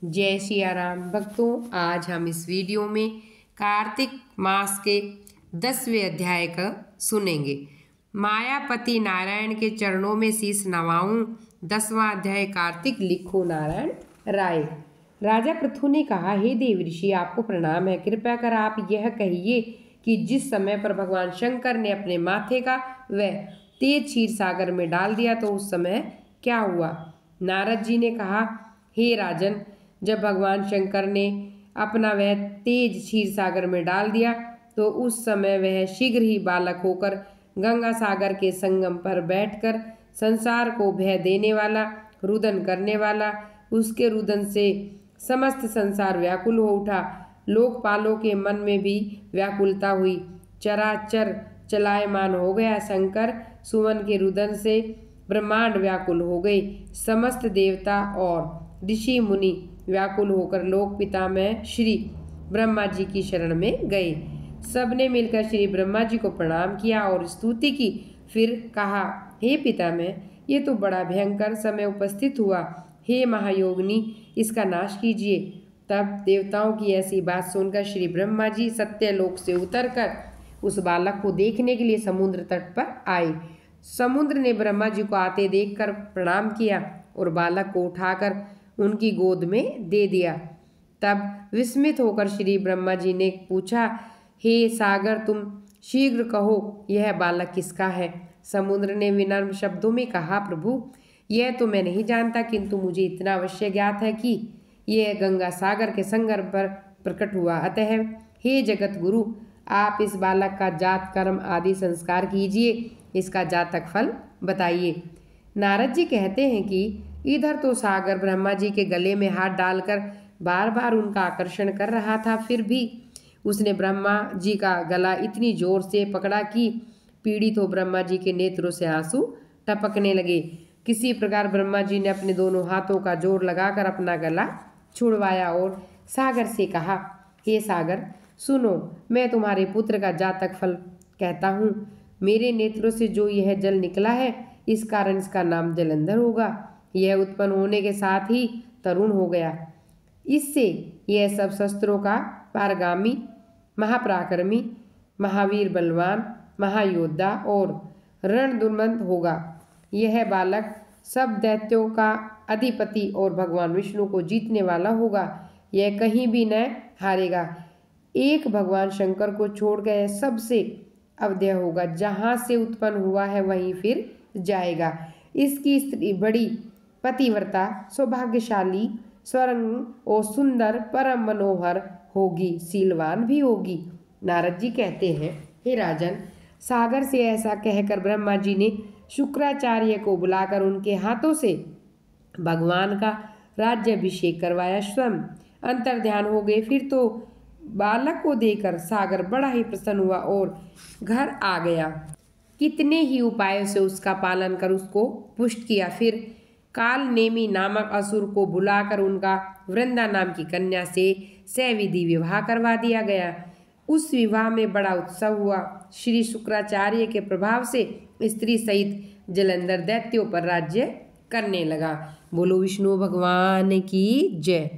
जय सिया राम भक्तों, आज हम इस वीडियो में कार्तिक मास के 10वें अध्याय का सुनेंगे। मायापति नारायण के चरणों में शीश नवाऊं। 10वां अध्याय कार्तिक, लिखो नारायण राय। राजा पृथु ने कहा, हे देवऋषि, आपको प्रणाम है। कृपया कर आप यह कहिए कि जिस समय पर भगवान शंकर ने अपने माथे का वह तेज क्षीर सागर में डाल दिया तो उस समय क्या हुआ। नारद जी ने कहा, हे राजन, जब भगवान शंकर ने अपना वह तेज क्षीर सागर में डाल दिया तो उस समय वह शीघ्र ही बालक होकर गंगा सागर के संगम पर बैठकर संसार को भय देने वाला, रुदन करने वाला, उसके रुदन से समस्त संसार व्याकुल हो उठा। लोकपालों के मन में भी व्याकुलता हुई। चराचर चलायमान हो गया। शंकर सुमन के रुदन से ब्रह्मांड व्याकुल हो गए। समस्त देवता और ऋषि मुनि व्याकुल होकर लोक पिता में श्री ब्रह्मा जी की शरण में गए। सबने मिलकर श्री ब्रह्मा जी को प्रणाम किया और स्तुति की। फिर कहा, हे पितामह, ये तो बड़ा भयंकर समय उपस्थित हुआ। हे महायोगिनी, इसका नाश कीजिए। तब देवताओं की ऐसी बात सुनकर श्री ब्रह्मा जी सत्यलोक से उतरकर उस बालक को देखने के लिए समुद्र तट पर आए। समुद्र ने ब्रह्मा जी को आते देखकर प्रणाम किया और बालक को उठाकर उनकी गोद में दे दिया। तब विस्मित होकर श्री ब्रह्मा जी ने पूछा, हे सागर, तुम शीघ्र कहो, यह बालक किसका है। समुद्र ने विनम्र शब्दों में कहा, प्रभु, यह तो मैं नहीं जानता, किंतु मुझे इतना अवश्य ज्ञात है कि यह गंगा सागर के संगम पर प्रकट हुआ। अतः हे जगत गुरु, आप इस बालक का जात कर्म आदि संस्कार कीजिए, इसका जातक फल बताइए। नारद जी कहते हैं कि इधर तो सागर ब्रह्मा जी के गले में हाथ डालकर बार बार उनका आकर्षण कर रहा था, फिर भी उसने ब्रह्मा जी का गला इतनी जोर से पकड़ा कि पीड़ित हो ब्रह्मा जी के नेत्रों से आंसू टपकने लगे। किसी प्रकार ब्रह्मा जी ने अपने दोनों हाथों का जोर लगाकर अपना गला छुड़वाया और सागर से कहा, हे सागर, सुनो, मैं तुम्हारे पुत्र का जातक फल कहता हूँ। मेरे नेत्रों से जो यह जल निकला है, इस कारण इसका नाम जलंधर होगा। यह उत्पन्न होने के साथ ही तरुण हो गया। इससे यह सब शस्त्रों का पारगामी, महापराक्रमी, महावीर, बलवान, महायोद्धा और रणधुरंध होगा। यह बालक सब दैत्यों का अधिपति और भगवान विष्णु को जीतने वाला होगा। यह कहीं भी न हारेगा। एक भगवान शंकर को छोड़कर सबसे अवध्यय होगा। जहाँ से उत्पन्न हुआ है वहीं फिर जाएगा। इसकी स्त्री बड़ी पतिव्रता, सौभाग्यशाली, स्वरंग और सुंदर, परम मनोहर होगी, शीलवान भी होगी। नारद जी कहते हैं, हे राजन, सागर से ऐसा कहकर ब्रह्मा जी ने शुक्राचार्य को बुलाकर उनके हाथों से भगवान का राज्याभिषेक करवाया। स्वयं अंतर ध्यान हो गए। फिर तो बालक को देखकर सागर बड़ा ही प्रसन्न हुआ और घर आ गया। कितने ही उपायों से उसका पालन कर उसको पुष्ट किया। फिर काल नेमी नामक असुर को बुलाकर उनका वृंदा नाम की कन्या से सविधि विवाह करवा दिया गया। उस विवाह में बड़ा उत्सव हुआ। श्री शुक्राचार्य के प्रभाव से स्त्री सहित जलंधर दैत्यों पर राज्य करने लगा। बोलो विष्णु भगवान की जय।